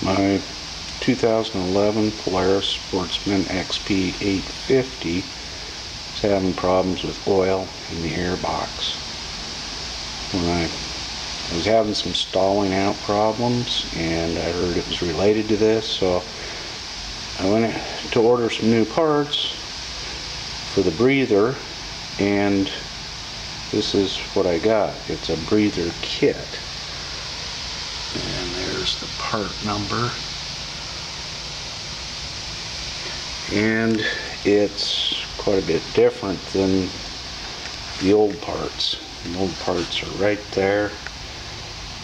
My 2011 Polaris Sportsman XP 850 is having problems with oil in the airbox. When I was having some stalling out problems, and I heard it was related to this, so I went to order some new parts for the breather, and this is what I got. It's a breather kit, and there's the part number, and it's quite a bit different than the old parts. The old parts are right there.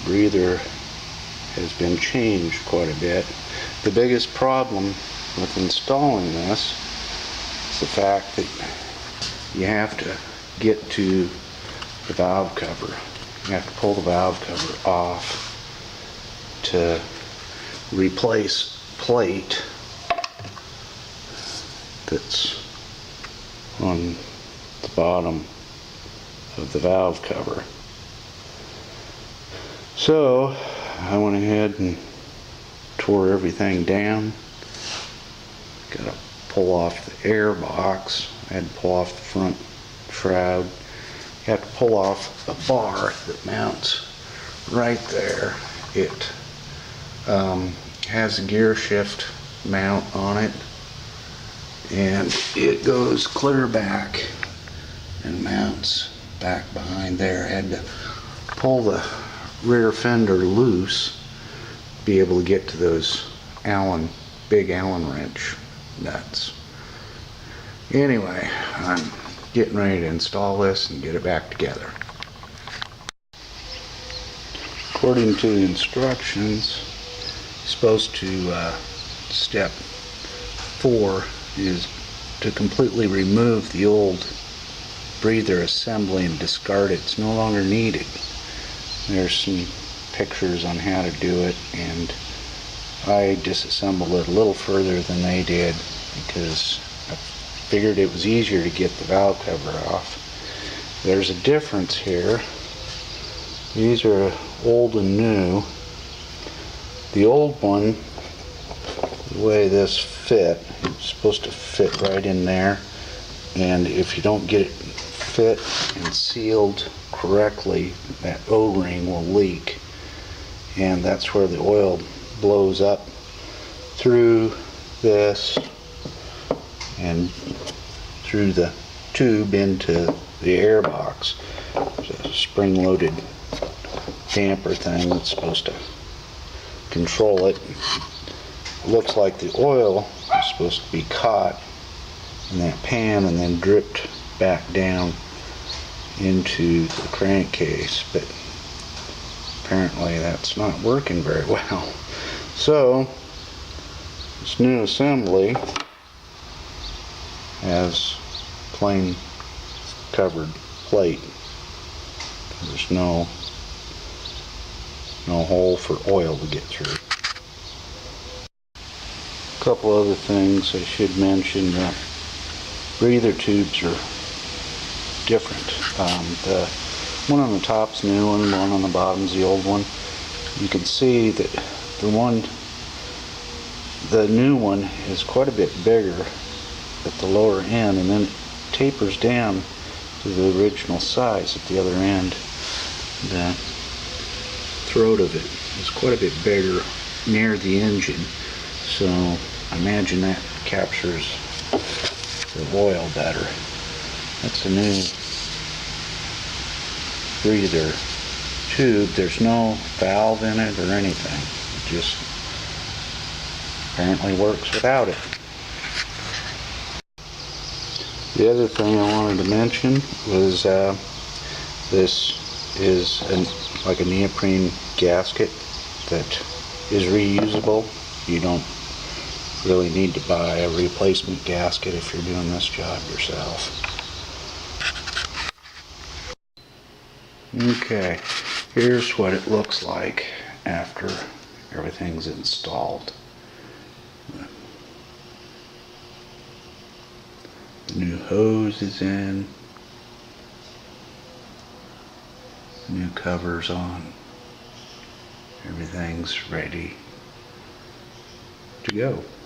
Breather has been changed quite a bit. The biggest problem with installing this is the fact that you have to get to the valve cover. You have to pull the valve cover off to replace plate that's on the bottom of the valve cover. So I went ahead and tore everything down. Got to pull off the airbox. I had to pull off the front shroud. You have to pull off the bar that mounts right there. It has a gear shift mount on it, and it goes clear back and mounts back behind there. I had to pull the rear fender loose to be able to get to those big Allen wrench nuts. Anyway, I'm getting ready to install this and get it back together. According to the instructions, you're supposed to step 4 is to completely remove the old breather assembly and discard it. It's no longer needed. There's some pictures on how to do it, and I disassembled it a little further than they did because I figured it was easier to get the valve cover off. There's a difference here. These are old and new. The old one, the way this fit, it's supposed to fit right in there, and if you don't get it fit and sealed correctly, that O-ring will leak, and that's where the oil blows up through this and through the tube into the airbox. There's a spring-loaded damper thing that's supposed to control it. It looks like the oil is supposed to be caught in that pan and then dripped back down into the crankcase, but apparently that's not working very well. So this new assembly has plain covered plate. There's no hole for oil to get through. A couple other things I should mention. Breather tubes are different. The one on the top's new one, the one on the bottom's the old one. You can see that the new one is quite a bit bigger at the lower end, and then it tapers down to the original size at the other end. The throat of it is quite a bit bigger near the engine, so I imagine that captures the oil better. That's a new breather tube. There's no valve in it or anything. It just apparently works without it. The other thing I wanted to mention was this is like a neoprene gasket that is reusable. You don't really need to buy a replacement gasket if you're doing this job yourself. Okay, here's what it looks like after everything's installed. The new hose is in, new covers on, everything's ready to go.